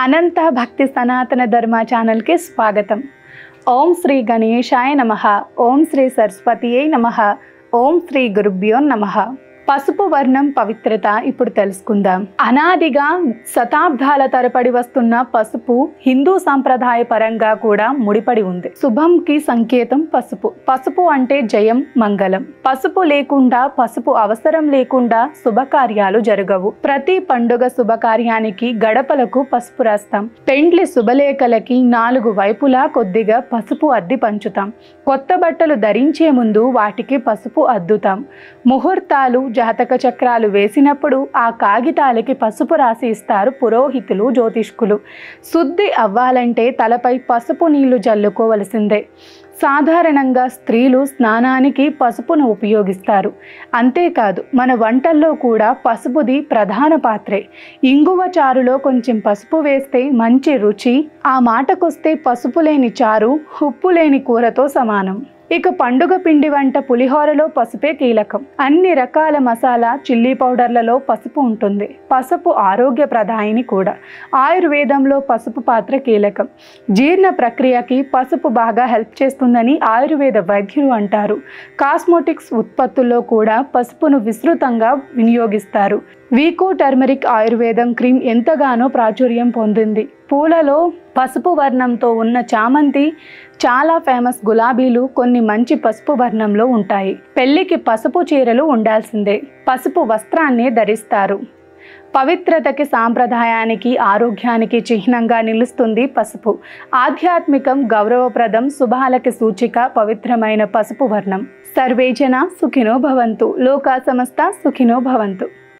అనంత భక్తి సనాతన ధర్మ ఛానల్కి స్వాగతం. ఓం శ్రీ గణేశాయ నమః. ఓం శ్రీ సరస్వతియే నమః. ఓం శ్రీ గురుభ్యో నమః. పసుపు వర్ణం పవిత్రత ఇప్పుడు తెలుసుకుందాం. అనాదిగా శతాబ్దాల తరబడి వస్తున్న పసుపు హిందూ సంప్రదాయ పరంగా కూడా ముడిపడి ఉంది. శుభంకి సంకేతం పసుపు. పసుపు అంటే జయం, మంగళం. పసుపు లేకుండా, పసుపు అవసరం లేకుండా శుభకార్యాలు జరగవు. ప్రతి పండుగ శుభకార్యానికి గడపలకు పసుపు రాస్తాం. పెండ్లి శుభలేఖలకి 4 వైపులా కొద్దిగా పసుపు అద్ది పంచుతాం. కొత్త బట్టలు ధరించే ముందు వాటికి పసుపు అద్దుతాం. ముహూర్తాలు, జాతక చక్రాలు వేసినప్పుడు ఆ కాగితాలకి పసుపు రాసి ఇస్తారు పురోహితులు, జ్యోతిష్కులు. శుద్ధి అవ్వాలంటే తలపై పసుపు నీళ్లు జల్లుకోవలసిందే. సాధారణంగా స్త్రీలు స్నానానికి పసుపును ఉపయోగిస్తారు. అంతేకాదు మన వంటల్లో కూడా పసుపుది ప్రధాన పాత్రే. ఇంగువ చారులో కొంచెం పసుపు వేస్తే మంచి రుచి. ఆ మాటకొస్తే పసుపు లేని చారు ఉప్పు లేని కూరతో సమానం. ఇక పండుగ పిండి వంట పులిహోరలో పసుపే కీలకం. అన్ని రకాల మసాలా, చిల్లీ పౌడర్లలో పసుపు ఉంటుంది. పసుపు ఆరోగ్య ప్రదాయిని కూడా. ఆయుర్వేదంలో పసుపు పాత్ర కీలకం. జీర్ణ ప్రక్రియకి పసుపు బాగా హెల్ప్ చేస్తుందని ఆయుర్వేద వైద్యులు అంటారు. కాస్మోటిక్స్ ఉత్పత్తుల్లో కూడా పసుపును విస్తృతంగా వినియోగిస్తారు. వీకో టర్మరిక్ ఆయుర్వేదం క్రీమ్ ఎంతగానో ప్రాచుర్యం పొందింది. పూలలో పసుపు వర్ణంతో ఉన్న చామంతి, చాలా ఫేమస్ గులాబీలు కొన్ని మంచి పసుపు వర్ణంలో ఉంటాయి. పెళ్లికి పసుపు చీరలు ఉండాల్సిందే. పసుపు వస్త్రాన్ని ధరిస్తారు. పవిత్రతకి, సాంప్రదాయానికి, ఆరోగ్యానికి చిహ్నంగా నిలుస్తుంది పసుపు. ఆధ్యాత్మికం, గౌరవప్రదం, శుభాలకి సూచిక పవిత్రమైన పసుపు వర్ణం. సర్వేజన సుఖినో భవంతు. లోకా సమస్త సుఖినో భవంతు.